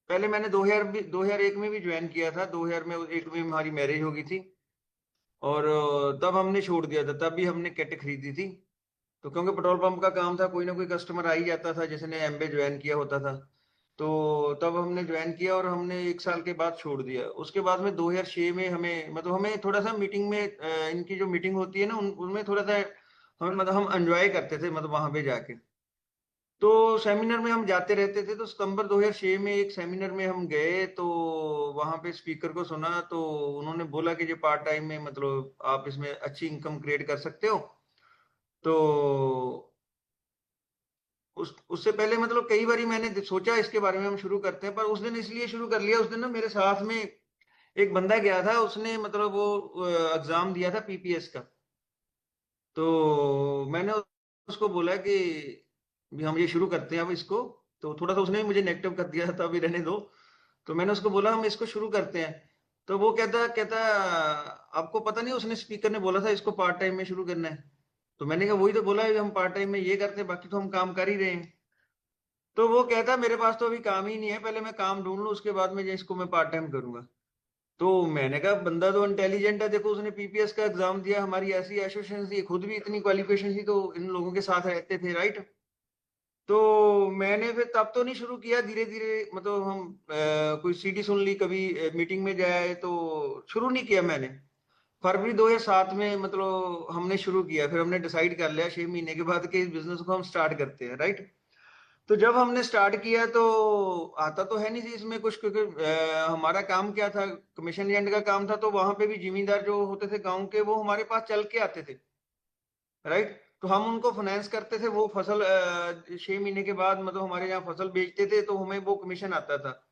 पहले मैंने 2001 में भी ज्वाइन किया था। 2001 में हमारी मैरिज हो गई थी। और तब हमने छोड़ दिया था, तब भी हमने किट खरीदी थी। तो क्योंकि पेट्रोल पंप का काम था, कोई ना कोई कस्टमर आ ही जाता था जिसने एमबे ज्वाइन किया होता था। तो तब हमने ज्वाइन किया और हमने 1 साल के बाद छोड़ दिया। उसके बाद में 2006 में हमें थोड़ा सा मीटिंग में इनकी जो मीटिंग होती है ना उनमें थोड़ा सा हमें हम एंजॉय करते थे वहां पे जाके। तो सेमिनार में हम जाते रहते थे। तो सितंबर 2006 में एक सेमिनार में हम गए, तो वहां पे स्पीकर को सुना। तो उन्होंने बोला कि जो पार्ट टाइम में आप इसमें अच्छी इनकम क्रिएट कर सकते हो। तो उससे पहले कई बारी मैंने सोचा इसके बारे में हम शुरू करते हैं, पर उस दिन इसलिए शुरू कर लिया। उस दिन ना मेरे साथ में एक बंदा गया था, उसने वो एग्जाम दिया था पीपीएस का। तो मैंने उसको बोला कि भी हम ये शुरू करते हैं अब इसको। तो थोड़ा सा उसने भी मुझे नेगेटिव कर दिया था, अभी रहने दो। तो मैंने उसको बोला हम इसको शुरू करते हैं। तो वो कहता कहता आपको पता नहीं, उसने स्पीकर ने बोला था इसको पार्ट टाइम में शुरू करना है। तो मैंने कहा वही तो बोला है, हम पार्ट टाइम में ये करते हैं, बाकी तो हम काम कर ही रहे हैं। तो वो कहता मेरे पास तो अभी काम ही नहीं है, पहले मैं काम ढूंढ लूं उसके बाद में जो इसको मैं पार्ट टाइम करूंगा। तो मैंने कहा बंदा तो इंटेलिजेंट है, देखो उसने पीपीएस का एग्जाम दिया, हमारी ऐसी एसोसिएशन थी, खुद भी इतनी क्वालिफिकेशन थी, तो इन लोगों के साथ रहते थे, राइट। तो मैंने फिर तब तो नहीं शुरू किया, धीरे धीरे हम कोई सीडी सुन ली, कभी मीटिंग में जाए, तो शुरू नहीं किया मैंने। फरवरी 2007 में हमने शुरू किया। फिर हमने डिसाइड कर लिया 6 महीने के बाद कि इस बिजनेस को हम स्टार्ट करते हैं, राइट। तो जब हमने स्टार्ट किया तो आता तो है नहीं थी इसमें कुछ, क्योंकि हमारा काम क्या था, कमीशन एजेंट का काम था। तो वहां पे भी जिम्मेदार जो होते थे गांव के, वो हमारे पास चल के आते थे, राइट। तो हम उनको फाइनेंस करते थे, वो फसल 6 महीने के बाद हमारे यहाँ फसल बेचते थे, तो हमें वो कमीशन आता था।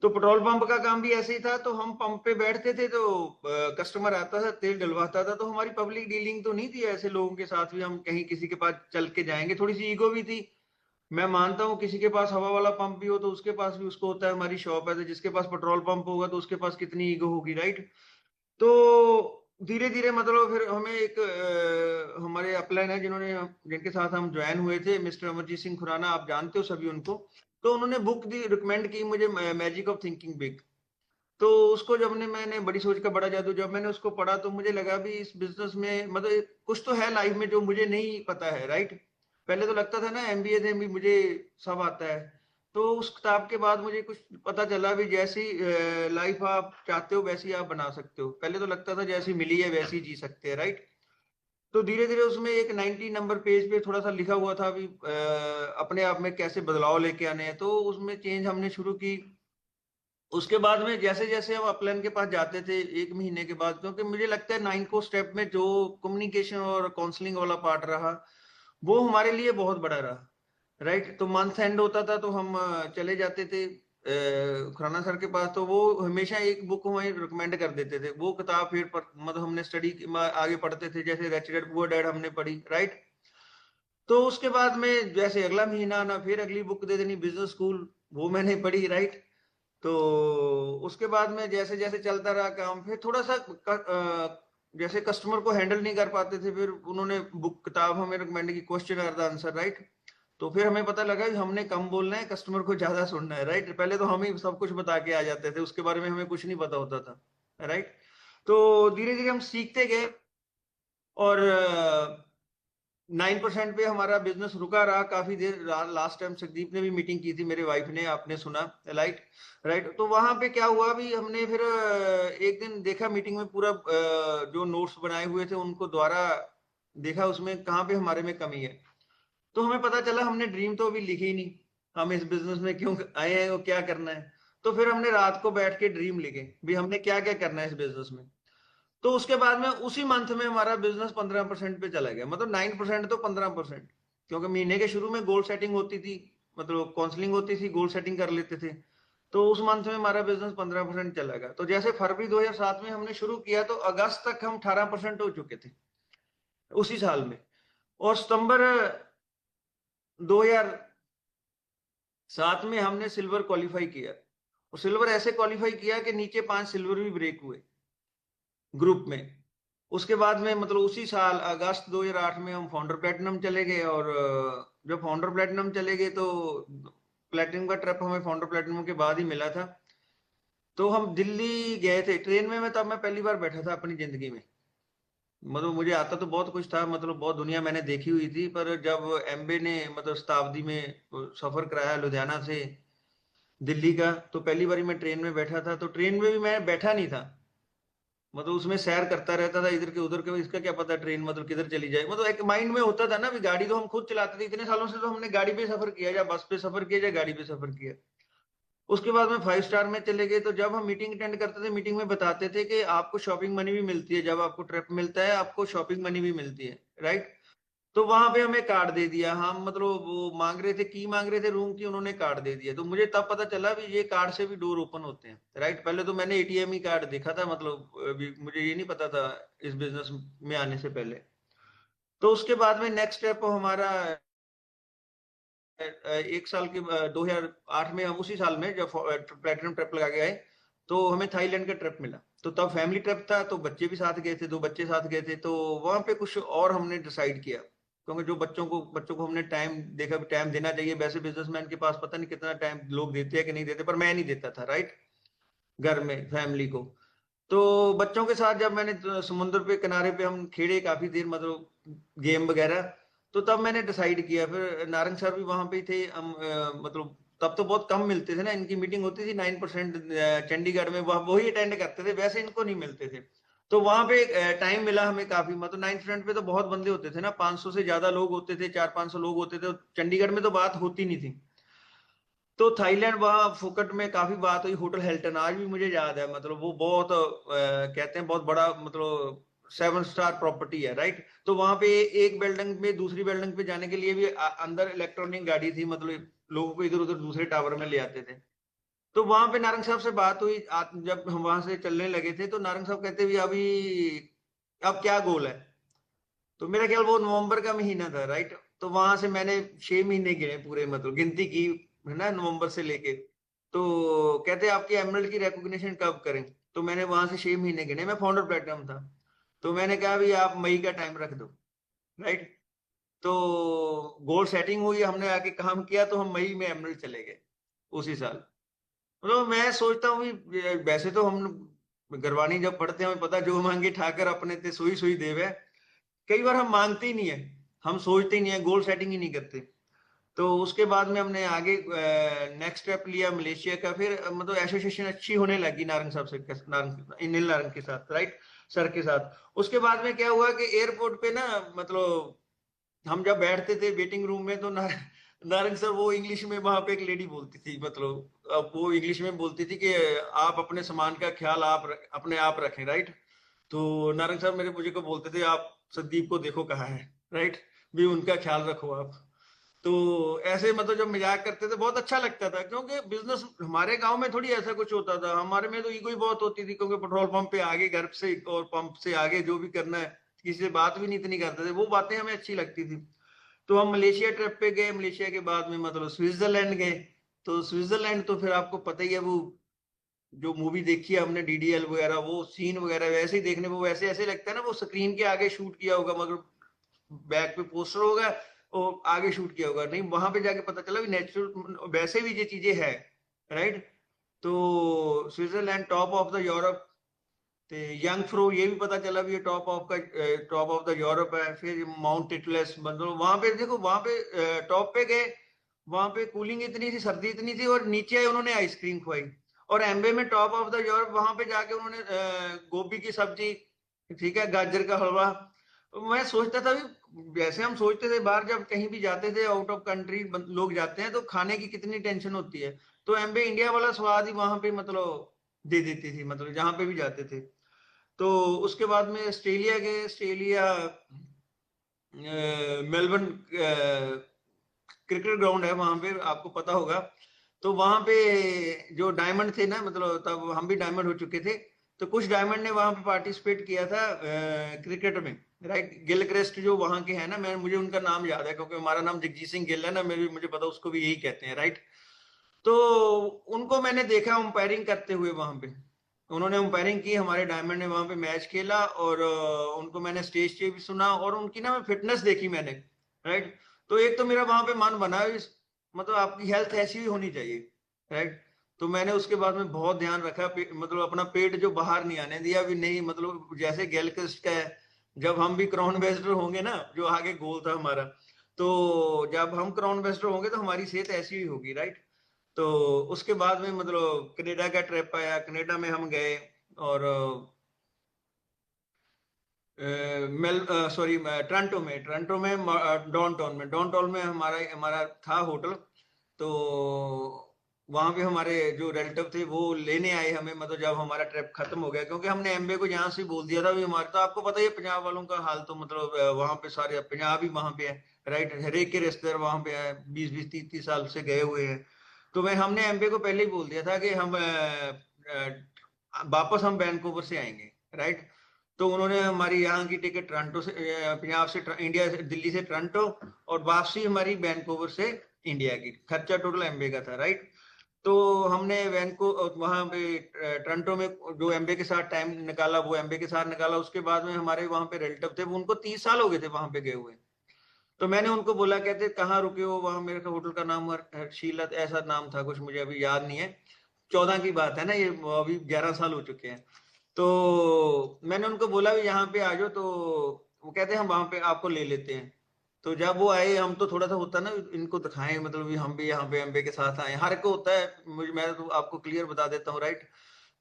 तो पेट्रोल पंप का काम भी ऐसे ही था। तो हम पंप पे बैठते थे, तो कस्टमर आता था, तेल डलवाता था। तो हमारी पब्लिक डीलिंग तो नहीं थी ऐसे लोगों के साथ भी हम कहीं किसी के पास चल के जाएंगे, थोड़ी सी ईगो भी थी। मैं मानता हूँ किसी के पास हवा वाला पंप भी हो तो उसके पास भी उसको होता है हमारी शॉप है, तो जिसके पास पेट्रोल पंप होगा तो उसके पास कितनी ईगो होगी, राइट। तो धीरे धीरे फिर हमें एक हमारे अपलाइन है जिन्होंने जिनके साथ हम ज्वाइन हुए थे, मिस्टर अमरजीत सिंह खुराना, आप जानते हो सभी उनको। तो उन्होंने बुक दी, रिकमेंड की मुझे, मैजिक ऑफ थिंकिंग बिग। तो उसको जब मैंने बड़ी सोच का बड़ा जादू, जब मैंने उसको पढ़ा तो मुझे लगा भी इस बिजनेस में कुछ तो है लाइफ में जो मुझे नहीं पता है, राइट। पहले तो लगता था ना एमबीए से भी मुझे सब आता है। तो उस किताब के बाद मुझे कुछ पता चला भी जैसी लाइफ आप चाहते हो वैसी आप बना सकते हो। पहले तो लगता था जैसी मिली है वैसी जी सकते हैं, राइट। तो धीरे धीरे उसमें एक 90 नंबर पेज पे थोड़ा सा लिखा हुआ था भी अपने आप में कैसे बदलाव लेके आने हैं, तो उसमें चेंज हमने शुरू की। उसके बाद में जैसे जैसे हम अपलाइन के पास जाते थे 1 महीने के बाद, क्योंकि मुझे लगता है 9 को स्टेप में जो कम्युनिकेशन और काउंसलिंग वाला पार्ट रहा, वो हमारे लिए बहुत बड़ा रहा, राइट। तो मंथ एंड होता था तो हम चले जाते थे खुराना सर के पास। तो वो हमेशा एक बुक हमें रिकमेंड कर देते थे, वो किताब फिर हमने स्टडी आगे पढ़ते थे, जैसे रिच डैड पुअर डैड हमने पढ़ी, राइट। तो उसके बाद में जैसे अगला महीना आना, फिर अगली बुक दे देनी, बिजनेस स्कूल, वो मैंने पढ़ी, राइट। तो उसके बाद में जैसे जैसे चलता रहा काम, फिर थोड़ा सा जैसे कस्टमर को हैंडल नहीं कर पाते थे, फिर उन्होंने बुक किताब हमें रिकमेंड की, question are the answer, right. तो फिर हमें पता लगा कि हमने कम बोलना है, कस्टमर को ज्यादा सुनना है, राइट। पहले तो हम ही सब कुछ बता के आ जाते थे, उसके बारे में हमें कुछ नहीं पता होता था, राइट। तो धीरे धीरे हम सीखते गए। और 9% पे हमारा बिजनेस रुका रहा काफी देर। लास्ट टाइम संदीप ने भी मीटिंग की थी, मेरे वाइफ ने, आपने सुना, राइट। राइट। तो वहां पे क्या हुआ भी, हमने फिर एक दिन देखा मीटिंग में पूरा जो नोट्स बनाए हुए थे उनको द्वारा देखा, उसमें कहाँ पे हमारे में कमी है। तो हमें पता चला हमने ड्रीम तो अभी लिखी ही नहीं, हम इस बिजनेस में क्यों आए हैं और क्या करना है। तो फिर हमने रात को बैठ के ड्रीम लिखे भी हमने क्या क्या करना है इस बिजनेस में। तो उसके बाद में उसी मंथ में हमारा बिजनेस 15% पे चला गया, 9% तो 15%। क्योंकि महीने के शुरू में गोल सेटिंग होती थी, काउंसलिंग होती थी, गोल सेटिंग कर लेते थे। तो उस मंथ में हमारा बिजनेस 15% चला गया। तो जैसे फरवरी 2007 में हमने शुरू किया तो अगस्त तक हम 18% हो चुके थे उसी साल में। और सितंबर 2007 में हमने सिल्वर क्वालिफाई किया। और सिल्वर ऐसे क्वालिफाई किया कि नीचे 5 सिल्वर भी ब्रेक हुए ग्रुप में। उसके बाद में उसी साल अगस्त 2008 में हम फाउंडर प्लेटिनम चले गए। और जब फाउंडर प्लेटिनम चले गए तो प्लेटिनम का ट्रिप हमें फाउंडर प्लेटिनम के बाद ही मिला था। तो हम दिल्ली गए थे ट्रेन में, तब मैं पहली बार बैठा था अपनी जिंदगी में। मतलब मुझे आता तो बहुत कुछ था, मतलब बहुत दुनिया मैंने देखी हुई थी, पर जब एमबे ने मतलब शताब्दी में सफर कराया लुधियाना से दिल्ली का, तो पहली बार मैं ट्रेन में बैठा था। तो ट्रेन में भी मैं बैठा नहीं था, मतलब उसमें सैर करता रहता था इधर के उधर के, इसका क्या पता ट्रेन मतलब किधर चली जाए। मतलब एक माइंड में होता था ना भी, गाड़ी तो हम खुद चलाते थे, इतने सालों से तो हमने गाड़ी पे सफर किया, या बस पे सफर किया या गाड़ी पे सफर किया। उसके बाद में 5 स्टार में चले गए, तो जब हम मीटिंग अटेंड करते थे, मीटिंग में बताते थे कि आपको शॉपिंग मनी भी मिलती है, जब आपको ट्रिप मिलता है आपको शॉपिंग मनी भी मिलती है, राइट। तो वहां पे हमें कार्ड दे दिया, हम मतलब वो मांग रहे थे, की मांग रहे थे रूम की, उन्होंने कार्ड दे दिया। तो मुझे तब पता चला भी ये कार्ड से भी डोर ओपन होते हैं, राइट। पहले तो मैंने एटीएम ही कार्ड देखा था, मतलब अभी मुझे ये नहीं पता था इस बिजनेस में आने से पहले। तो उसके बाद में नेक्स्ट स्टेप हमारा 1 साल के 2008 में, हम उसी साल में जब प्लेटिनम ट्रिप लगा के आए, तो हमें थाईलैंड का ट्रिप मिला। तो तब फैमिली ट्रिप था, तो बच्चे भी साथ गए थे, 2 बच्चे साथ गए थे। तो वहां पे कुछ और हमने डिसाइड किया, क्योंकि जो बच्चों को हमने टाइम देखा, टाइम देना चाहिए। वैसे बिजनेसमैन के पास पता नहीं कितना टाइम लोग देते हैं कि नहीं देते, पर मैं नहीं देता था, राइट, घर में फैमिली को। तो बच्चों के साथ जब मैंने समुद्र पे किनारे पे हम खेले काफी देर, मतलब गेम वगैरह, तो तब मैंने डिसाइड किया। फिर नारंग सर भी वहां पे ही थे, हम मतलब तब तो बहुत कम मिलते थे ना, इनकी मीटिंग होती थी 9% चंडीगढ़ में, वही अटेंड करते थे, वैसे इनको नहीं मिलते थे। तो वहां पे टाइम मिला हमें काफी, मतलब 9% पे तो बहुत बंदे होते थे ना, 500 से ज्यादा लोग होते थे, 400-500 लोग होते थे, चंडीगढ़ में तो बात होती नहीं थी। तो थाईलैंड वहाँ फुकट में काफी बात हुई, होटल हिल्टन आज भी मुझे याद है, मतलब वो बहुत कहते हैं बहुत बड़ा, मतलब 7 स्टार प्रॉपर्टी है, राइट। तो वहां पे एक बिल्डिंग में दूसरी बिल्डिंग पे जाने के लिए भी अंदर इलेक्ट्रॉनिक गाड़ी थी, मतलब लोगों को इधर उधर दूसरे टावर में ले आते थे। तो वहां पे नारंग साहब से बात हुई, जब हम वहां से चलने लगे थे, तो नारंग साहब कहते भी अभी अब क्या गोल है। तो मेरा ख्याल वो नवंबर का महीना था, राइट। तो वहां से मैंने 6 महीने गिने पूरे, मतलब गिनती की, है ना, नवंबर से लेके। तो कहते आपकी एमरल्ड की रिकॉग्निशन कब करें। तो मैंने वहां से 6 महीने गिने, मैं फाउंडर प्लेटफॉर्म था। तो मैंने कहा भी आप मई का टाइम रख दो, राइट। तो गोल सेटिंग हुई, हमने आके काम किया, तो हम मई में एमरल्ड चले गए उसी साल। मतलब मैं सोचता हूँ भी वैसे तो हम गरवानी जब पढ़ते हैं हमें पता, जो मांगे ठाकर अपने ते सुई सुई देवे। कई बार हम मांगते ही नहीं है, हम सोचते ही नहीं है, गोल सेटिंग ही नहीं करते। तो उसके बाद में हमने आगे नेक्स्ट स्टेप लिया मलेशिया का। फिर मतलब एसोसिएशन अच्छी होने लगी नारंग साहब से, नारंग इनिल नारंग के साथ, राइट, सर के साथ। उसके बाद में क्या हुआ कि एयरपोर्ट पे ना, मतलब हम जब बैठते थे वेटिंग रूम में, तो नारंग सर वो इंग्लिश में, वहां पे एक लेडी बोलती थी, मतलब अब वो इंग्लिश में बोलती थी कि आप अपने सामान का ख्याल अपने आप रखें, राइट। तो नारंग साहब मेरे मुझे को बोलते थे, आप संदीप को देखो कहाँ है, राइट, भी उनका ख्याल रखो आप। तो ऐसे मतलब जब मजाक करते थे बहुत अच्छा लगता था, क्योंकि बिजनेस हमारे गांव में थोड़ी ऐसा कुछ होता था, हमारे में तो ईगो ही बहुत होती थी, क्योंकि पेट्रोल पंप पे आगे, घर से और पंप से आगे जो भी करना है, किसी से बात भी नहीं इतनी करते थे, वो बातें हमें अच्छी लगती थी। तो हम मलेशिया ट्रिप पे गए, मलेशिया के बाद में मतलब स्विट्जरलैंड गए। तो स्विट्जरलैंड तो फिर आपको पता ही है, वो जो मूवी देखी है हमने डीडीएल वगैरह, वो सीन वगैरह वैसे ही देखने को वैसे ऐसे लगता है ना, वो स्क्रीन के आगे शूट किया होगा, मगर बैक पे पोस्टर होगा और आगे शूट किया होगा, नहीं वहां पे जाके पता चला भी नेचुरल वैसे भी ये चीजें है, राइट। तो Switzerland top of the Europe, तो यंग फ्रो ये भी पता चला भी ये टॉप ऑफ द यूरोप है। फिर माउंट टिटलेस, मतलब वहां पे देखो, वहां पे टॉप पे गए, वहां पे कूलिंग इतनी थी, सर्दी इतनी थी, और नीचे आए उन्होंने आइसक्रीम खुआई। और एम्बे में टॉप ऑफ द यूरोप, वहां पे जाके उन्होंने गोभी की सब्जी, ठीक है, गाजर का हलवा। मैं सोचता था भी, वैसे हम सोचते थे बाहर जब कहीं भी जाते थे, आउट ऑफ कंट्री लोग जाते हैं, तो खाने की कितनी टेंशन होती है। तो एम्बे इंडिया वाला स्वाद ही वहां पे मतलब दे देती थी, मतलब जहां पे भी जाते थे। तो उसके बाद में ऑस्ट्रेलिया गए, ऑस्ट्रेलिया मेलबर्न क्रिकेट ग्राउंड है वहां पे, आपको पता होगा। तो वहां पे जो डायमंड थे ना, मतलब तब हम भी डायमंड हो चुके थे, तो कुछ डायमंड ने वहां पे पार्टिसिपेट किया था क्रिकेट में, राइट। गिलक्रिस्ट जो वहां के हैं ना, मैं मुझे उनका नाम याद है, क्योंकि हमारा नाम जगजीत सिंह गिल है ना, मुझे पता उसको भी यही कहते हैं, राइट। तो उनको मैंने देखा अंपायरिंग करते हुए वहां पे, उन्होंने अंपायरिंग की, हमारे डायमंड ने वहां पे मैच खेला, और उनको मैंने स्टेज पे भी सुना, और उनकी ना मैं फिटनेस देखी मैंने, राइट। तो एक तो मेरा वहां पे मन बना, मतलब आपकी हेल्थ ऐसी ही होनी चाहिए, राइट। तो मैंने उसके बाद में बहुत ध्यान रखा, मतलब अपना पेट जो बाहर नहीं आने दिया भी नहीं, मतलब जैसे गैलक्रिस्ट का है, जब हम भी क्राउन वेस्टर होंगे ना, जो आगे गोल था हमारा, तो जब हम क्राउन वेस्टर होंगे तो हमारी सेहत ऐसी ही होगी, राइट। तो उसके बाद में मतलब कनाडा का ट्रिप आया, कनाडा में हम गए, और मेल सॉरी टोरंटो में डाउनटाउन में हमारा हमारा था होटल। तो वहां पे हमारे जो रिलेटिव थे वो लेने आए हमें, मतलब जब हमारा ट्रिप खत्म हो गया, क्योंकि हमने एमबीए को यहाँ से बोल दिया था भी हमारे, तो आपको पता ही है पंजाब वालों का हाल, तो मतलब वहां पे सारे पंजाब ही वहां पे है, राइट। हर एक के रिश्तेदार वहां पे है, 20-20 30-30 साल से गए हुए हैं। तो मैं हमने एमबीए को पहले ही बोल दिया था कि हम वापस हम वैंकूवर से आएंगे, राइट। तो उन्होंने हमारी यहाँ की टिकट टोरंटो से, पंजाब से, इंडिया से, दिल्ली से टोरंटो, और वापसी हमारी वैंकूवर से इंडिया की, खर्चा टोटल एमबीए का था, राइट। तो हमने वैनको वहां पे टोरंटो में जो एमबीए के साथ टाइम निकाला, वो एमबीए के साथ निकाला। उसके बाद में हमारे वहां पे रिलेटिव थे, वो उनको 30 साल हो गए थे वहां पे गए हुए। तो मैंने उनको बोला, कहते कहाँ रुके हो, वहां मेरे का होटल का नाम शीलत ऐसा नाम था कुछ, मुझे अभी याद नहीं है। 14 की बात है ना ये, अभी 11 साल हो चुके हैं। तो मैंने उनको बोला भी यहाँ पे आ जाओ, तो वो कहते हैं हम वहां पे आपको ले लेते हैं। तो जब वो आए, हम तो थोड़ा सा होता ना इनको दिखाएं, मतलब भी हम भी यहाँ पे एमबे के साथ आए, हर को होता है, मुझे, मैं तो आपको क्लियर बता देता हूँ, राइट।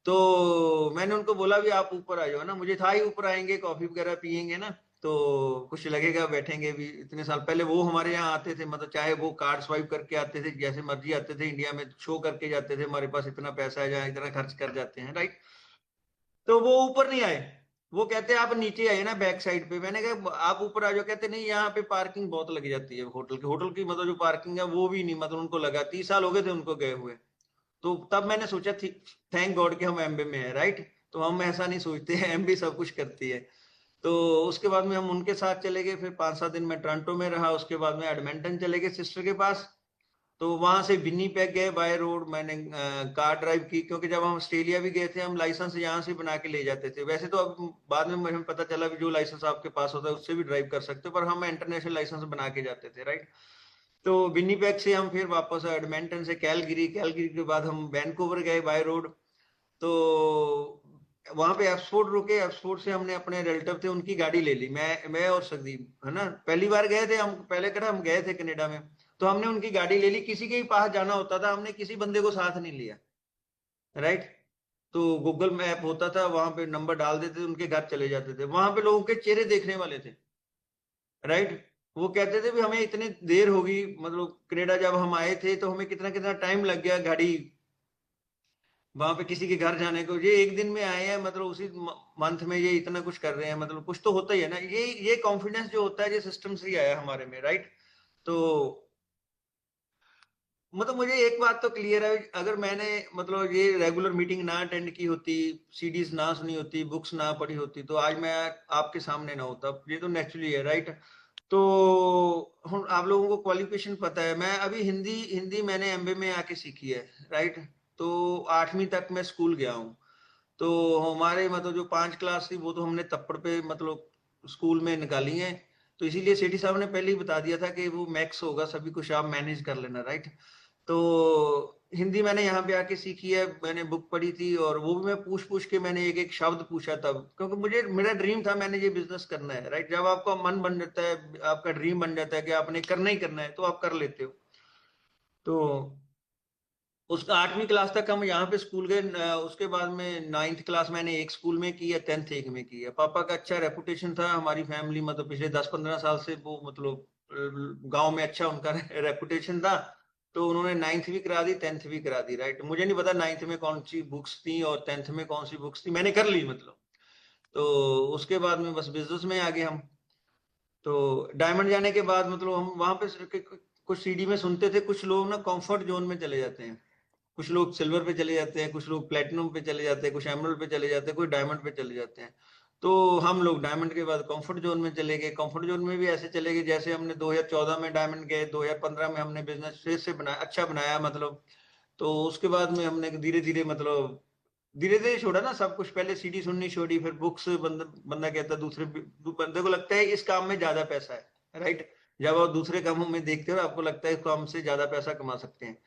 तो मैंने उनको बोला भी आप ऊपर आ जाओ ना, मुझे था ही ऊपर आएंगे कॉफी वगैरह पियेंगे ना, तो कुछ लगेगा, बैठेंगे भी। इतने साल पहले वो हमारे यहाँ आते थे, मतलब चाहे वो कार्ड स्वाइप करके आते थे, जैसे मर्जी आते थे, इंडिया में शो करके जाते थे हमारे पास इतना पैसा है, जहाँ इतना खर्च कर जाते हैं, राइट। तो वो ऊपर नहीं आए, वो कहते आप नीचे आए ना बैक साइड पे। मैंने कहा आप ऊपर आ जाओ, कहते नहीं यहाँ पे पार्किंग बहुत लग जाती है होटल की मतलब जो पार्किंग है वो भी नहीं, मतलब उनको लगा 30 साल हो गए थे उनको गए हुए। तो तब मैंने सोचा थी, थैंक गॉड कि हम एमबी में है, राइट। तो हम ऐसा नहीं सोचते हैं, एमबी सब कुछ करती है। तो उसके बाद में हम उनके साथ चले गए, फिर 5-7 दिन में टोरंटो में रहा, उसके बाद में एडमिंटन चले गए सिस्टर के पास। तो वहां से विन्नीपेग गए बाय रोड, मैंने कार ड्राइव की, क्योंकि जब हम ऑस्ट्रेलिया भी गए थे हम लाइसेंस यहाँ से बना के ले जाते थे। वैसे तो अब बाद में मुझे पता चला भी जो लाइसेंस आपके पास होता है उससे भी ड्राइव कर सकते हो, पर हम इंटरनेशनल लाइसेंस बना के जाते थे, राइट। तो विन्नीपेग से हम फिर वापस एडमिंटन से कैलगरी, कैलगरी के बाद हम वैंकूवर गए बाय रोड। तो वहां पे एप्सफोर्ड रुके, एप्सफोर्ड से हमने अपने रिलेटिव थे उनकी गाड़ी ले ली, मैं और संदीप, है ना। पहली बार गए थे हम, पहले कहा हम गए थे कनाडा में, तो हमने उनकी गाड़ी ले ली। किसी के ही पास जाना होता था, हमने किसी बंदे को साथ नहीं लिया, राइट। तो गूगल मैप होता था, वहां पे नंबर डाल देते थे, उनके घर चले जाते थे। वहां पे लोगों के चेहरे देखने वाले थे, राइट। वो कहते थे भी हमें इतनी देर होगी, मतलब कनाडा जब हम आए थे तो हमें कितना कितना टाइम लग गया गाड़ी वहां पे किसी के घर जाने को, ये एक दिन में आए हैं, मतलब उसी मंथ में ये इतना कुछ कर रहे हैं, मतलब कुछ तो होता ही है ना। ये कॉन्फिडेंस जो होता है ये सिस्टम से ही आया हमारे में, राइट। तो मतलब मुझे एक बात तो क्लियर है, अगर मैंने मतलब ये रेगुलर मीटिंग ना अटेंड की होती, सीडीज ना सुनी होती, बुक्स ना पढ़ी होती, तो आज मैं आपके सामने ना होता। ये तो नेचुरली है, राइट। तो हम आप लोगों को क्वालिफिकेशन पता है, मैं अभी हिंदी हिंदी मैंने एमबीए में आके सीखी है, राइट। तो 8वीं तक मैं स्कूल गया हूँ। तो हमारे मतलब जो 5 क्लास थी वो तो हमने तप्पड़ पे मतलब स्कूल में निकाली है। तो इसीलिए सेठी साहब ने पहले ही बता दिया था कि वो मैक्स होगा, सभी कुछ आप मैनेज कर लेना, राइट। तो हिंदी मैंने यहाँ पे आके सीखी है, मैंने बुक पढ़ी थी, और वो भी मैं पूछ पूछ के मैंने एक एक शब्द पूछा तब, क्योंकि मुझे मेरा ड्रीम था, मैंने ये बिजनेस करना है, राइट। जब आपका मन बन जाता है, आपका ड्रीम बन जाता है कि आपने करना ही करना है, तो आप कर लेते हो। तो उसका 8वीं क्लास तक हम यहाँ पे स्कूल गए, उसके बाद में 9th क्लास मैंने एक स्कूल में की है, 10th एक में की है। पापा का अच्छा रेपुटेशन था, हमारी फैमिली मतलब पिछले 10-15 साल से वो मतलब गांव में अच्छा उनका रेपुटेशन था। तो उन्होंने 9th भी करा दी, 10th भी करा दी, राइट। मुझे नहीं पता 9th में कौन सी बुक्स थी और 10th में कौन सी बुक्स थी, मैंने कर ली मतलब। तो उसके बाद में बस बिजनेस में आ गए हम। तो डायमंड जाने के बाद मतलब हम वहां पे कुछ सीडी में सुनते थे, कुछ लोग ना कंफर्ट जोन में चले जाते हैं, कुछ लोग सिल्वर पे चले जाते हैं, कुछ लोग प्लेटिनम पे चले जाते हैं, कुछ एमरल्ड पे चले जाते हैं, कुछ डायमंड पे चले जाते हैं। तो हम लोग डायमंड के बाद कंफर्ट जोन में चले गए। कंफर्ट जोन में भी ऐसे चले गए जैसे हमने 2014 में डायमंड गए, 2015 में हमने बिजनेस फिर से बनाया, अच्छा बनाया मतलब। तो उसके बाद में हमने धीरे धीरे मतलब धीरे धीरे छोड़ा ना सब कुछ, पहले सीडी सुननी छोड़ी, फिर बुक्स, बंदा बंदा कहता दूसरे बंदे को लगता है इस काम में ज्यादा पैसा है, राइट। जब आप दूसरे कामों में देखते हो आपको लगता है इसको हमसे ज्यादा पैसा कमा सकते हैं।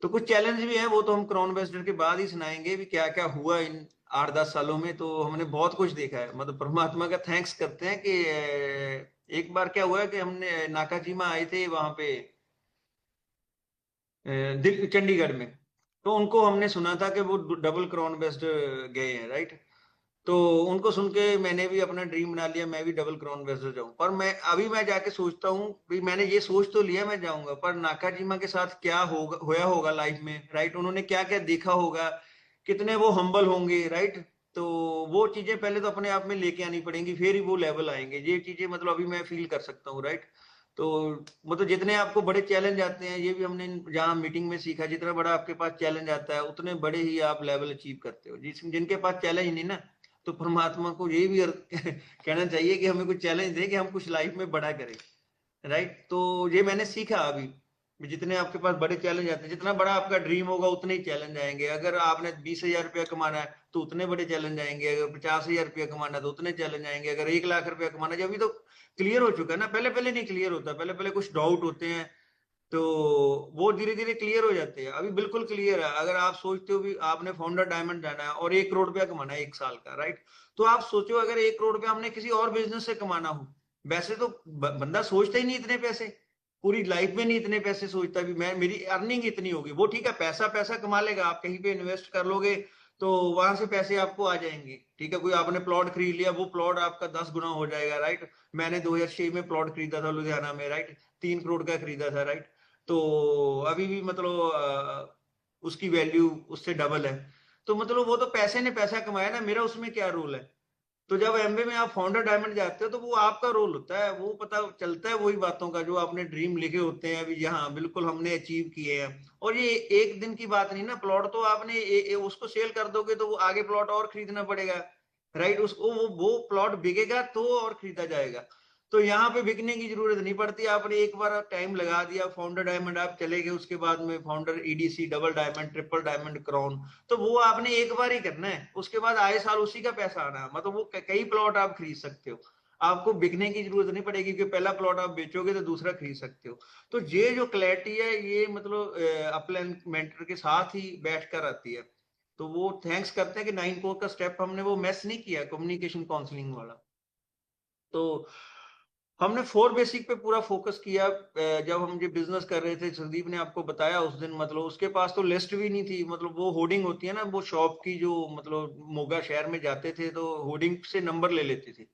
तो कुछ चैलेंज भी है, वो तो हम क्राउन एम्बेसडर के बाद ही सुनाएंगे भी क्या क्या हुआ इन 8-10 सालों में। तो हमने बहुत कुछ देखा है, मतलब परमात्मा का थैंक्स करते हैं कि एक बार क्या हुआ कि हमने नाकाजीमा आए थे वहां पे दिल्ली चंडीगढ़ में। तो उनको हमने सुना था कि वो डबल क्राउन बेस्ड गए हैं, राइट। तो उनको सुन के मैंने भी अपना ड्रीम बना लिया, मैं भी डबल क्राउन बेस्ड जाऊं। पर मैं जाके सोचता हूँ भी मैंने ये सोच तो लिया मैं जाऊंगा, पर नाकाजीमा के साथ क्या होगा, होया होगा लाइफ में, राइट। उन्होंने क्या क्या देखा होगा, कितने वो हम्बल होंगे, राइट। तो वो चीजें पहले तो अपने आप में लेके आनी पड़ेंगी, फिर ही वो लेवल आएंगे। ये चीजें मतलब अभी मैं फील कर सकता हूँ, राइट। तो मतलब जितने आपको बड़े चैलेंज आते हैं, ये भी हमने जहाँ मीटिंग में सीखा, जितना बड़ा आपके पास चैलेंज आता है उतने बड़े ही आप लेवल अचीव करते हो। जिनके पास चैलेंज नहीं ना, तो परमात्मा को ये भी कहना चाहिए कि हमें कुछ चैलेंज दे कि हम कुछ लाइफ में बड़ा करें, राइट। तो ये मैंने सीखा अभी, जितने आपके पास बड़े चैलेंज आते हैं, जितना बड़ा आपका ड्रीम होगा उतने ही चैलेंज आएंगे। अगर आपने 20,000 रुपया कमाना है तो उतने बड़े चैलेंज आएंगे, अगर 50,000 रुपया कमाना है तो उतने चैलेंज आएंगे, अगर 1 लाख रुपया कमाना है, अभी तो क्लियर हो चुका है ना, पहले पहले नहीं क्लियर होता, पहले पहले कुछ डाउट होते हैं, तो वो धीरे धीरे क्लियर हो जाते हैं। अभी बिल्कुल क्लियर है। अगर आप सोचते हो भी आपने फाउंडर डायमंड जाना है और 1 करोड़ रुपया कमाना है 1 साल का, राइट। तो आप सोचो अगर 1 करोड़ रुपया हमने किसी और बिजनेस से कमाना हो, वैसे तो बंदा सोचता ही नहीं इतने पैसे, पूरी लाइफ में नहीं इतने पैसे सोचता भी मैं मेरी अर्निंग इतनी होगी। वो ठीक है, पैसा पैसा कमा लेगा, आप कहीं पे इन्वेस्ट कर लोगे तो वहां से पैसे आपको आ जाएंगे, ठीक है। कोई आपने प्लॉट खरीद लिया, वो प्लॉट आपका 10 गुना हो जाएगा, राइट। मैंने 2006 में प्लॉट खरीदा था लुधियाना में, राइट। 3 करोड़ का खरीदा था, राइट। तो अभी भी मतलब उसकी वैल्यू उससे डबल है। तो मतलब वो तो पैसे ने पैसा कमाया ना, मेरा उसमें क्या रोल है। तो जब एमबीए में आप फाउंडर डायमंड जाते हो तो वो आपका रोल होता है, वो पता चलता है वही बातों का जो आपने ड्रीम लिखे होते हैं अभी, हाँ बिल्कुल हमने अचीव किए हैं। और ये एक दिन की बात नहीं ना, प्लॉट तो आपने उसको सेल कर दोगे तो वो आगे प्लॉट और खरीदना पड़ेगा, राइट। उसको वो प्लॉट बिकेगा तो और खरीदा जाएगा। तो यहाँ पे बिकने की जरूरत नहीं पड़ती, आपने एक बार टाइम लगा दिया, फाउंडर डायमंड आप चले गए, उसके बाद में founder EDC, double diamond, triple diamond, crown, तो वो आपने एक बार ही करना है, उसके बाद आए साल उसी का पैसा आना है। मतलब वो कई प्लॉट आप खरीद सकते हो, आपको बिकने की जरूरत नहीं पड़ेगी कि पहला प्लॉट आप बेचोगे तो दूसरा खरीद सकते हो। तो ये जो क्लैरिटी है ये मतलब अपलाइन मेंटर के साथ ही बैठ कर आती है। तो वो थैंक्स करते हैं कि 9 कोर का स्टेप हमने वो मिस नहीं किया, कम्युनिकेशन काउंसलिंग वाला। तो हमने 4 बेसिक पे पूरा फोकस किया। जब हम ये बिजनेस कर रहे थे, संदीप ने आपको बताया उस दिन, मतलब उसके पास तो लिस्ट भी नहीं थी। मतलब वो होर्डिंग होती है ना, वो शॉप की जो, मतलब मोगा शहर में जाते थे तो होर्डिंग से नंबर ले लेते थे,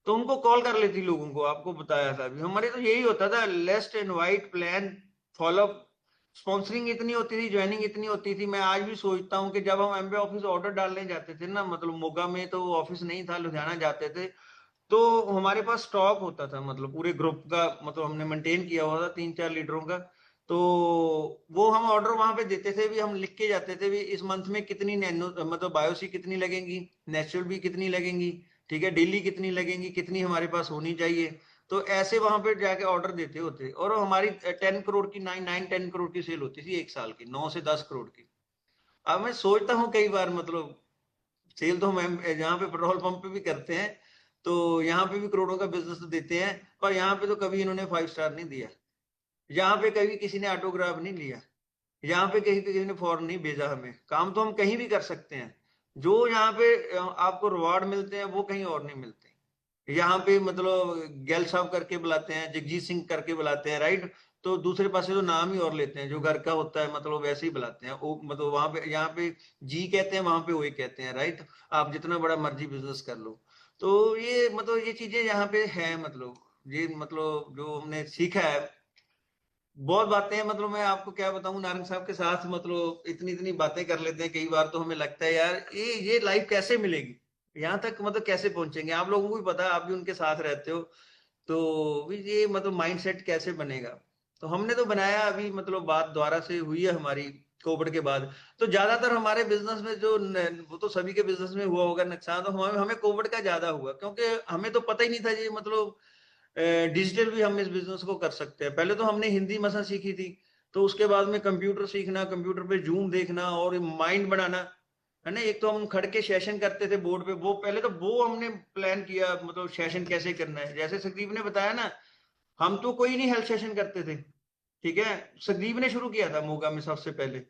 तो उनको कॉल कर लेती लोगों को। आपको बताया था अभी, हमारे तो यही होता था, list invite plan follow. Sponsoring इतनी होती थी, ज्वाइनिंग इतनी होती थी। मैं आज भी सोचता हूँ कि जब हम एमबी ऑफिस ऑर्डर डालने जाते थे ना, मतलब मोगा में तो ऑफिस नहीं था, लुधियाना जाते थे, तो हमारे पास स्टॉक होता था, मतलब पूरे ग्रुप का, मतलब हमने मेंटेन किया हुआ था 3-4 लीडरों का। तो वो हम ऑर्डर वहां पे देते थे भी, हम लिख के जाते थे भी इस मंथ में कितनी नैनो, मतलब बायोसी कितनी लगेंगी, नेचुरल भी कितनी लगेंगी, ठीक है, डेली कितनी लगेंगी, कितनी हमारे पास होनी चाहिए। तो ऐसे वहां पे जाके ऑर्डर देते होते, और हमारी 10 करोड़ की, 9-10 करोड़ की सेल होती थी एक साल की, 9 से 10 करोड़ की। अब मैं सोचता हूँ कई बार, मतलब सेल तो हम यहाँ पे पेट्रोल पंप पे भी करते हैं, तो यहाँ पे भी करोड़ों का बिजनेस तो देते हैं, पर यहाँ पे तो कभी इन्होंने 5 स्टार नहीं दिया, यहाँ पे कभी किसी ने ऑटोग्राफ नहीं लिया, यहाँ पे कहीं पे किसी ने फॉर्म नहीं भेजा। हमें काम तो हम कहीं भी कर सकते हैं, जो यहाँ पे आपको रिवार्ड मिलते हैं वो कहीं और नहीं मिलते। यहाँ पे मतलब गैल साहब करके बुलाते हैं, जगजीत सिंह करके बुलाते हैं, राइट। तो दूसरे पासे तो नाम ही और लेते हैं, जो घर का होता है मतलब वैसे ही बुलाते हैं। वो मतलब वहां पे, यहाँ पे जी कहते हैं, वहां पे वही कहते हैं, राइट। आप जितना बड़ा मर्जी बिजनेस कर लो। तो ये मतलब ये चीजें यहाँ पे है, मतलब ये मतलब जो हमने सीखा है, बहुत बातें हैं। मतलब मैं आपको क्या बताऊं, नारंग साहब के साथ मतलब इतनी इतनी बातें कर लेते हैं कई बार, तो हमें लगता है यार ये लाइफ कैसे मिलेगी, यहाँ तक मतलब कैसे पहुंचेंगे। आप लोगों को भी पता है, आप भी उनके साथ रहते हो, तो भी ये मतलब माइंडसेट कैसे बनेगा। तो हमने तो बनाया अभी, मतलब बात दोबारा से हुई है हमारी कोविड के बाद। तो ज्यादातर हमारे बिजनेस में जो वो तो सभी के बिजनेस में हुआ होगा नुकसान, तो हमें हमें कोविड का ज्यादा हुआ, क्योंकि हमें तो पता ही नहीं था ये मतलब डिजिटल भी हम इस बिजनेस को कर सकते हैं। पहले तो हमने हिंदी मसा सीखी थी, तो उसके बाद में कंप्यूटर सीखना, कंप्यूटर पे जूम देखना और माइंड बनाना, है ना। एक तो हम खड़ के सेशन करते थे बोर्ड पे, वो पहले तो वो हमने प्लान किया, मतलब सेशन कैसे करना है, जैसे संदीप ने बताया ना। हम तो कोई नहीं हेल्थ सेशन करते थे, ठीक है। संदीप ने शुरू किया था मोगा में सबसे पहले।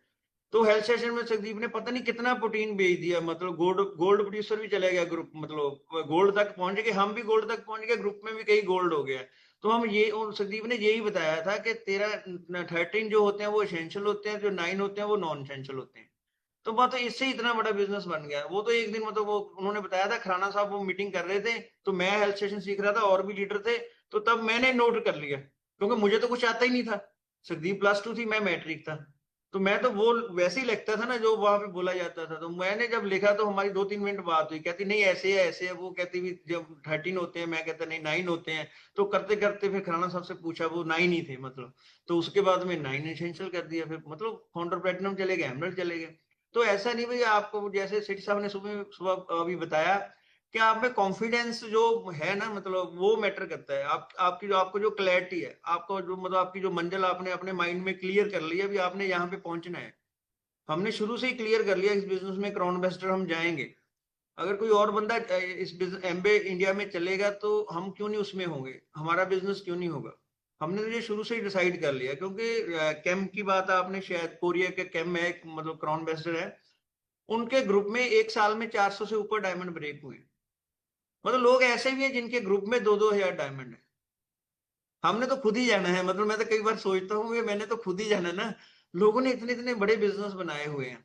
तो हेल्थ सेशन में संदीप ने पता नहीं कितना प्रोटीन बेच दिया, मतलब गोल्ड गोल्ड प्रोड्यूसर भी चले गया ग्रुप, मतलब गोल्ड तक पहुंच गए, हम भी गोल्ड तक पहुंच गए, ग्रुप में भी कई गोल्ड हो गया। तो हम ये, और संदीप ने यही बताया था कि तेरा 13 जो होते हैं वो एसेंशियल होते हैं, जो 9 होते हैं वो नॉन एसेंशियल होते हैं। तो बात, तो इससे इतना बड़ा बिजनेस बन गया। वो तो एक दिन, मतलब वो उन्होंने बताया था, खराना साहब वो मीटिंग कर रहे थे, तो मैं हेल्थ सेशन सीख रहा था और भी लीडर थे, तो तब मैंने नोट कर लिया, क्योंकि मुझे तो कुछ आता ही नहीं था। संदीप +2 थी, मैं मैट्रिक था। तो मैं तो वो वैसे ही लिखता था ना जो वहां पे बोला जाता था। तो मैंने जब लिखा तो हमारी 2-3 मिनट बात हुई, कहती नहीं ऐसे है ऐसे है, वो कहती भी जब 13 होते हैं, मैं कहता नहीं 9 होते हैं। तो करते करते फिर खराना साहब से पूछा, वो 9 ही थे मतलब। तो उसके बाद में 9 एसेंशियल कर दिया, फिर मतलब फाउंडर प्लेटिनम चले गए, एमरल्ड चले गए। तो ऐसा नहीं भाई, आपको जैसे सेठ साहब ने सुबह सुबह अभी बताया कि आप में कॉन्फिडेंस जो है ना, मतलब वो मैटर करता है। आप आपकी जो, आपको जो क्लैरिटी है, आपको जो मतलब आपकी जो मंजिल आपने अपने माइंड में क्लियर कर ली है, अभी आपने यहाँ पे पहुंचना है। हमने शुरू से ही क्लियर कर लिया, इस बिजनेस में क्राउन एम्बेसडर हम जाएंगे। अगर कोई और बंदा इस बिजनेस एमबे इंडिया में चलेगा तो हम क्यों नहीं उसमें होंगे, हमारा बिजनेस क्यों नहीं होगा। हमने तो ये शुरू से ही डिसाइड कर लिया, क्योंकि कैम की बात आपने, शायद कोरिया के कैम में एक मतलब क्राउन एम्बेसडर है, उनके ग्रुप में एक साल में 400 से ऊपर डायमंड ब्रेक हुए। मतलब लोग ऐसे भी हैं जिनके ग्रुप में 2-2 हजार डायमंड है। हमने तो खुद ही जाना है, मतलब मैं तो कई बार सोचता हूँ कि मैंने तो खुद ही जाना ना। लोगों ने इतने इतने बड़े बिजनेस बनाए हुए हैं,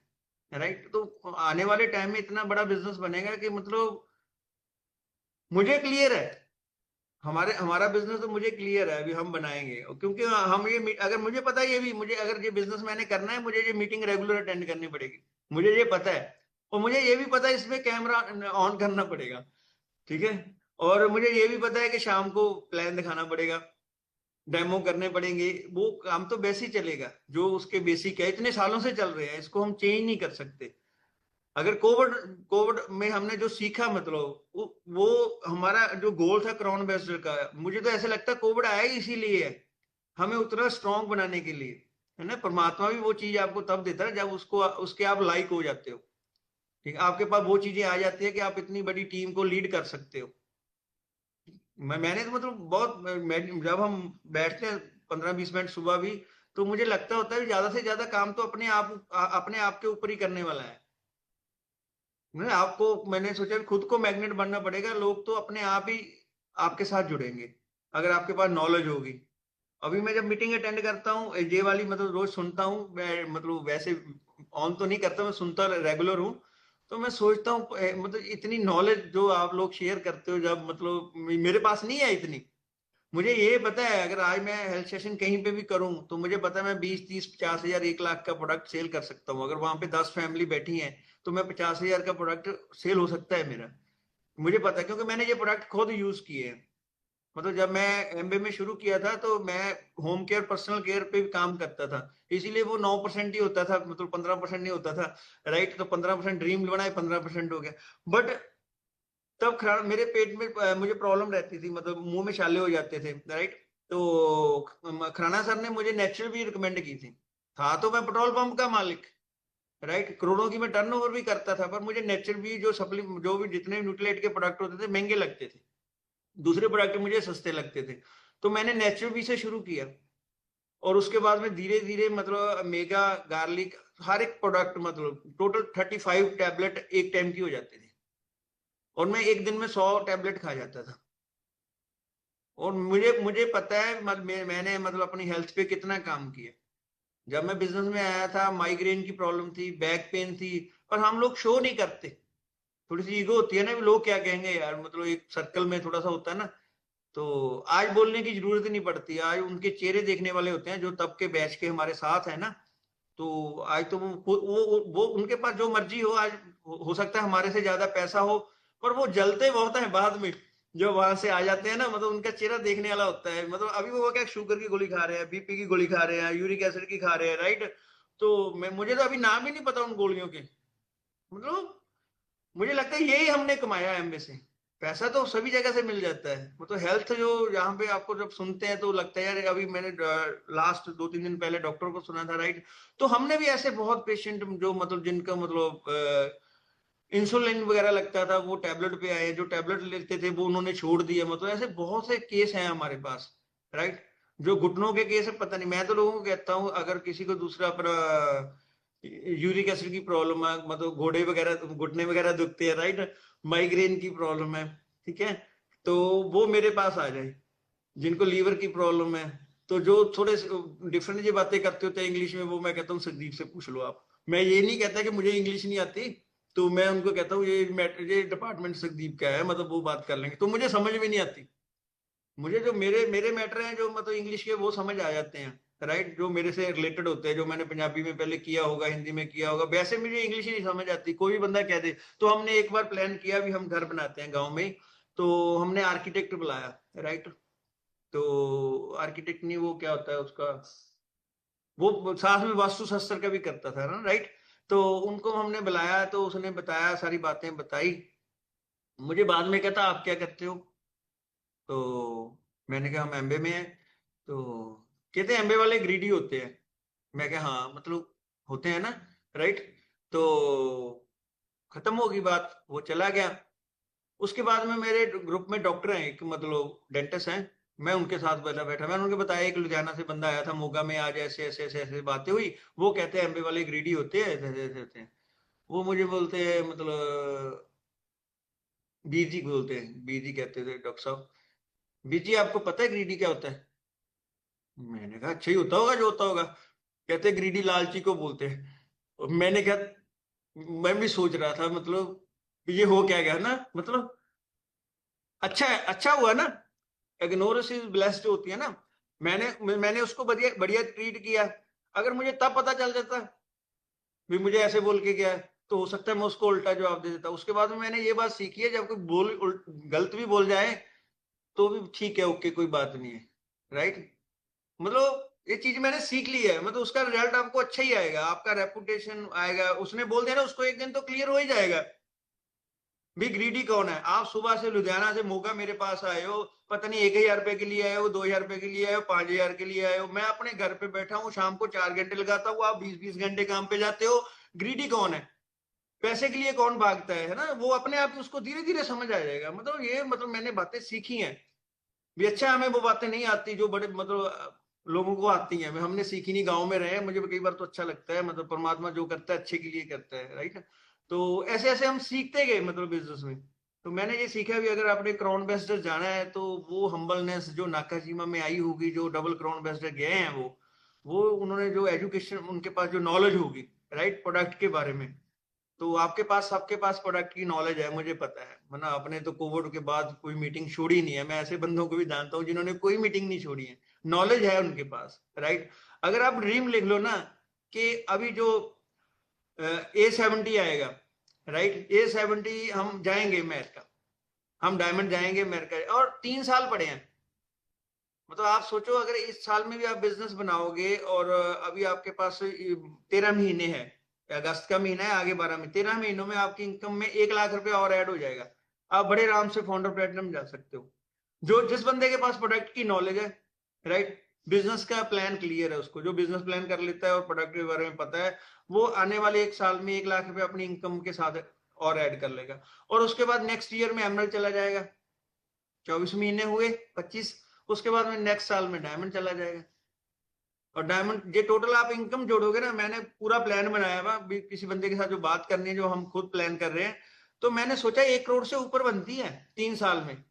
राइट। तो आने वाले टाइम में इतना बड़ा बिजनेस बनेगा कि मतलब मुझे क्लियर है, हमारे हमारा बिजनेस तो मुझे क्लियर है, अभी हम बनाएंगे। और क्योंकि हम ये, अगर मुझे पता है, ये भी मुझे, अगर ये बिजनेस मैंने करना है, मुझे ये मीटिंग रेगुलर अटेंड करनी पड़ेगी, मुझे ये पता है। और मुझे ये भी पता है इसमें कैमरा ऑन करना पड़ेगा, ठीक है। और मुझे ये भी पता है कि शाम को प्लान दिखाना पड़ेगा, डेमो करने पड़ेंगे। वो काम तो वैसे ही चलेगा जो उसके बेसिक है, इतने सालों से चल रहे हैं, इसको हम चेंज नहीं कर सकते। अगर कोविड कोविड में हमने जो सीखा, मतलब वो हमारा जो गोल था क्राउन एम्बेसडर का, मुझे तो ऐसा लगता है कोविड आया ही इसीलिए है, हमें उतना स्ट्रांग बनाने के लिए, है ना। परमात्मा भी वो चीज आपको तब देता है जब उसको, उसके आप लाइक हो जाते हो, ठीक है। आपके पास वो चीजें आ जाती है कि आप इतनी बड़ी टीम को लीड कर सकते हो। मैंने तो मतलब बहुत, जब हम बैठते हैं 15-20 मिनट सुबह भी, तो मुझे लगता होता है ज्यादा से ज्यादा काम तो अपने आप के ऊपर ही करने वाला है। आपको, मैंने सोचा खुद को मैग्नेट बनना पड़ेगा, लोग तो अपने आप ही आपके साथ जुड़ेंगे अगर आपके पास नॉलेज होगी। अभी मैं जब मीटिंग अटेंड करता हूँ ये वाली, मतलब रोज सुनता हूँ मैं, मतलब वैसे ऑन तो नहीं करता, मैं सुनता रेगुलर हूँ। तो मैं सोचता हूँ मतलब इतनी नॉलेज जो आप लोग शेयर करते हो, जब मतलब मेरे पास नहीं है इतनी। मुझे ये पता है अगर आज मैं हेल्थ सेशन कहीं पे भी करूं तो मुझे पता है मैं 20-30-50 हजार 1 लाख का प्रोडक्ट सेल कर सकता हूं। अगर वहां पे 10 फैमिली बैठी हैं तो मैं 50 हजार का प्रोडक्ट सेल हो सकता है मेरा। मुझे पता है क्योंकि मैंने ये प्रोडक्ट खुद यूज किए हैं। मतलब जब मैं एमबे में शुरू किया था तो मैं होम केयर पर्सनल केयर पे भी काम करता था, इसीलिए वो 9% ही होता था, मतलब 15% नहीं होता था, राइट। तो 15% ड्रीम बनाए, 15% हो गया। बट तब मेरे पेट में मुझे प्रॉब्लम रहती थी, मतलब मुंह में छाले हो जाते थे, राइट। तो खराना सर ने मुझे नेचुरल भी रिकमेंड की थी। था तो मैं पेट्रोल पंप का मालिक, राइट, करोड़ों की मैं टर्नओवर भी करता था, पर मुझे नेचुरल भी जो सप्ली जो भी जितने न्यूट्रिएंट के प्रोडक्ट होते थे महंगे लगते थे, दूसरे प्रोडक्ट मुझे सस्ते लगते थे। तो मैंने नेचुरल बी से शुरू किया, और उसके बाद में धीरे धीरे मतलब मेगा गार्लिक हर एक प्रोडक्ट, मतलब टोटल 35 टैबलेट एक टाइम की हो जाती थी, और मैं एक दिन में 100 टैबलेट खा जाता था। और मुझे मुझे पता है मैंने मतलब अपनी हेल्थ पे कितना काम किया। जब मैं बिजनेस में आया था माइग्रेन की प्रॉब्लम थी, बैक पेन थी, पर हम लोग शो नहीं करते। थोड़ी सी ईगो होती है ना, भी लोग क्या कहेंगे यार, मतलब एक सर्कल में थोड़ा सा होता है ना। तो आज बोलने की जरूरत ही नहीं पड़ती, आज उनके चेहरे देखने वाले होते हैं जो तब के बैच के हमारे साथ है ना। तो आज तो वो उनके पास जो मर्जी हो आज, हो सकता है हमारे से ज्यादा पैसा हो, पर वो जलते बहुत है बाद में। जो वहां से आ जाते हैं ना, मतलब उनका चेहरा देखने वाला होता है। मतलब अभी वो क्या शुगर की गोली खा रहे हैं, बीपी की गोली खा रहे हैं, यूरिक एसिड की खा रहे हैं, राइट। तो मैं, मुझे तो अभी नाम ही नहीं पता उन गोलियों के। मतलब मुझे लगता है यही हमने कमाया है एमबे से। पैसा तो सभी जगह से मिल जाता है, मतलब हेल्थ जो यहाँ पे आपको जब सुनते हैं तो लगता है यार, अभी मैंने लास्ट 2-3 दिन पहले डॉक्टर को सुना था, राइट। तो हमने भी ऐसे बहुत पेशेंट जो मतलब जिनका मतलब इंसुलिन वगैरह लगता था, वो टैबलेट पे आए, जो टैबलेट लेते थे वो उन्होंने छोड़ दिया, मतलब ऐसे बहुत से केस हैं हमारे पास, राइट। जो घुटनों के केस है पता नहीं, मैं तो लोगों को कहता हूँ अगर किसी को दूसरा अपना यूरिक एसिड की प्रॉब्लम है, मतलब घोड़े वगैरह घुटने वगैरह दुखते हैं, राइट, माइग्रेन की प्रॉब्लम है, ठीक है, तो वो मेरे पास आ जाए। जिनको लीवर की प्रॉब्लम है, तो जो थोड़े डिफरेंट ये बातें करते होते हैं इंग्लिश में, वो मैं कहता हूँ संदीप से पूछ लो आप। मैं ये नहीं कहता कि मुझे इंग्लिश नहीं आती, तो मैं उनको कहता हूँ ये डिपार्टमेंट संदीप का है, मतलब वो बात कर लेंगे, तो मुझे समझ में नहीं आती। मुझे जो मेरे मेरे मैटर हैं जो मतलब इंग्लिश के, वो समझ आ जाते हैं, राइट, जो मेरे से रिलेटेड होते हैं, जो मैंने पंजाबी में पहले किया होगा, हिंदी में किया होगा, वैसे मुझे इंग्लिश ही नहीं समझ आती। कोई भी बंदा कह दे, तो हमने एक बार प्लान किया भी हम घर बनाते हैं गाँव में, तो हमने आर्किटेक्ट बुलाया, राइट, तो आर्किटेक्ट नहीं, वो क्या होता है उसका, वो साथ में वास्तु शास्त्र का भी करता था ना, राइट। तो उनको हमने बुलाया, तो उसने बताया, सारी बातें बताई। मुझे बाद में कहता आप क्या करते हो, तो मैंने कहा हम एमबे में हैं। तो कहते एमबे वाले ग्रीडी होते हैं। मैं कहा हाँ, मतलब होते हैं ना, राइट। तो खत्म होगी बात, वो चला गया। उसके बाद में मेरे ग्रुप में डॉक्टर हैं, एक मतलब डेंटिस्ट हैं, मैं उनके साथ बैठा बैठा मैंने उनको बताया एक लुधियाना से बंदा आया था मोगा में, आज ऐसे ऐसे ऐसे ऐसे बातें हुई। वो कहते हैं एमबे वाले ग्रीडी होते हैं, ऐसे ऐसे ऐसे होते हैं। वो मुझे बोलते हैं, मतलब बीजी बोलते हैं, बीजी कहते थे डॉक्टर साहब, बीजी आपको पता है ग्रीडी क्या होता है? मैंने कहा अच्छा ही होता होगा जो होता होगा। कहते ग्रीडी लालची को बोलते हैं। और मैंने कहा, मैं भी सोच रहा था मतलब ये हो क्या गया ना, मतलब अच्छा है, अच्छा हुआ ना, इग्नोरेंस इज ब्लेस्ड होती है ना। मैंने उसको बढ़िया बढ़िया ट्रीट किया। अगर मुझे तब पता चल जाता भी मुझे ऐसे बोल के गया है, तो हो सकता है मैं उसको उल्टा जवाब दे देता। उसके बाद में मैंने ये बात सीखी है, जब कोई गलत भी बोल जाए तो भी ठीक है, ओके, कोई बात नहीं है, राइट। मतलब ये चीज मैंने सीख ली है, मतलब उसका रिजल्ट आपको अच्छा ही आएगा, आपका रेपुटेशन आएगा। उसने बोल दिया ना, उसको एक दिन तो क्लियर हो ही जाएगा भी ग्रीडी कौन है। आप सुबह से लुधियाना से मोगा मेरे पास आए हो, पता नहीं 1,000 रुपए के लिए आए हो, 2,000 रुपए के लिए आए हो, 5,000 के लिए आए हो। मैं अपने घर पे बैठा हूँ, शाम को 4 घंटे लगाता हूँ, आप 20-20 घंटे काम पे जाते हो। ग्रीडी कौन है? पैसे के लिए कौन भागता है ना, वो अपने आप उसको धीरे धीरे समझ आ जाएगा। मतलब ये, मतलब मैंने बातें सीखी हैं भी। अच्छा, हमें वो बातें नहीं आती जो बड़े मतलब लोगों को आती हैं, हमने सीखी नहीं, गाँव में रहे। मुझे कई बार तो अच्छा लगता है, मतलब परमात्मा जो करता है अच्छे के लिए करता है, राइट। तो ऐसे ऐसे हम सीखते गए मतलब बिजनेस में। तो मैंने ये सीखा भी, अगर आपने क्राउन बेस्टर जाना है तो वो हम्बलनेस जो नाकाजीमा में आई होगी, जो डबल क्राउन बेस्टर गए हैं, वो उन्होंने जो एजुकेशन, उनके पास जो नॉलेज होगी, राइट, प्रोडक्ट के बारे में। तो आपके पास, सबके पास प्रोडक्ट की नॉलेज है, मुझे पता है, वरना आपने तो कोविड के बाद कोई मीटिंग छोड़ी नहीं है। मैं ऐसे बंदों को भी जानता हूँ जिन्होंने कोई मीटिंग नहीं छोड़ी है, नॉलेज है उनके पास, राइट। अगर आप ड्रीम लिख लो ना कि अभी जो A70 आएगा, राइट, A70 हम जाएंगे अमेरिका, हम डायमंड जाएंगे अमेरिका, और 3 साल पड़े हैं। मतलब आप सोचो, अगर इस साल में भी आप बिजनेस बनाओगे, और अभी आपके पास 13 महीने हैं, अगस्त का महीना है, आगे 12 में, 13 महीनों में आपकी इनकम में 1 लाख रुपया और ऐड हो जाएगा। आप बड़े आराम से फाउंडर प्लेटिनम जा सकते हो। जो जिस बंदे के पास प्रोडक्ट की नॉलेज है, राइट, बिजनेस का प्लान क्लियर है, उसको जो बिजनेस प्लान कर लेता है और प्रोडक्ट के बारे में पता है, वो आने वाले 1 साल में 1 लाख रुपया अपनी इनकम के साथ और ऐड कर लेगा। और उसके बाद नेक्स्ट ईयर में एमरल्ड चला जाएगा, 24 महीने हुए, 25। उसके बाद में नेक्स्ट साल में डायमंड चला जाएगा। और डायमंड, ये टोटल आप इनकम जोड़ोगे ना, मैंने पूरा प्लान बनाया हुआ, किसी बंदे के साथ जो बात करनी है, जो हम खुद प्लान कर रहे हैं, तो मैंने सोचा 1 करोड़ से ऊपर बनती है 3 साल में।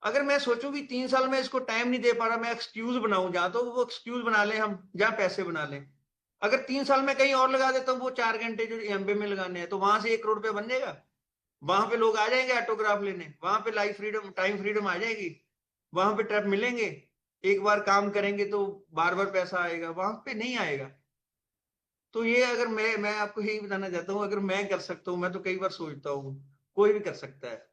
अगर मैं सोचूं कि 3 साल में इसको टाइम नहीं दे पा रहा, मैं एक्सक्यूज बनाऊं जहां, तो वो एक्सक्यूज बना ले हम, जहां पैसे बना लें। अगर 3 साल में कहीं और लगा देता हूँ, वो 4 घंटे जो एमबे में लगाने हैं, तो वहां से 1 करोड़ रुपया बन जाएगा। वहां पे लोग आ जाएंगे ऑटोग्राफ लेने, वहां पे लाइफ फ्रीडम, टाइम फ्रीडम आ जाएगी, वहां पे ट्रैप मिलेंगे। एक बार काम करेंगे तो बार बार पैसा आएगा, वहां पे नहीं आएगा। तो ये, अगर मैं आपको यही बताना चाहता हूँ, अगर मैं कर सकता हूँ, मैं तो कई बार सोचता हूँ कोई भी कर सकता है।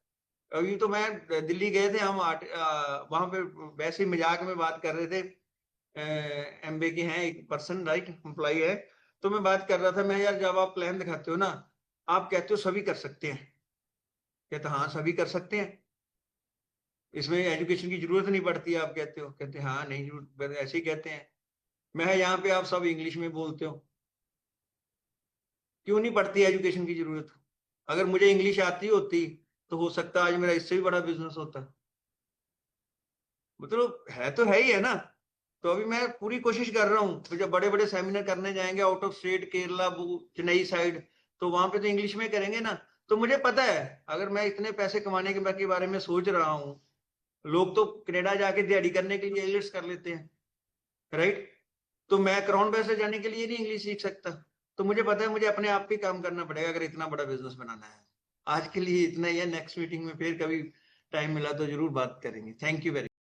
अभी तो मैं दिल्ली गए थे हम, वहां पे वैसे ही मजाक में बात कर रहे थे। एमबे के हैं एक पर्सन, राइट, एम्प्लॉई है। तो मैं बात कर रहा था, मैं यार, जब आप प्लान दिखाते हो ना, आप कहते हो सभी कर सकते हैं। कहते हाँ सभी कर सकते हैं, इसमें एजुकेशन की जरूरत नहीं पड़ती, आप कहते हो। कहते हाँ नहीं जरूरत, ऐसे ही कहते हैं। मैं, यहाँ पे आप सब इंग्लिश में बोलते हो, क्यों नहीं पड़ती एजुकेशन की जरूरत? अगर मुझे इंग्लिश आती होती तो हो सकता है आज मेरा इससे भी बड़ा बिजनेस होता। मतलब है तो है ही है ना। तो अभी मैं पूरी कोशिश कर रहा हूँ, तो जब बड़े बड़े सेमिनार करने जाएंगे out of state, Kerala, Chennai side, तो वहां पे तो इंग्लिश में करेंगे ना। तो मुझे पता है अगर मैं इतने पैसे कमाने के बारे में सोच रहा हूँ, लोग तो कनाडा जाके दिहाड़ी करने के लिए IELTS कर लेते हैं, राइट। तो मैं क्राउन पैसे जाने के लिए नहीं इंग्लिश सीख सकता। तो मुझे पता है मुझे अपने आप पे काम करना पड़ेगा अगर इतना बड़ा बिजनेस बनाना है। आज के लिए इतना ही है, नेक्स्ट मीटिंग में फिर कभी टाइम मिला तो जरूर बात करेंगे। Thank you very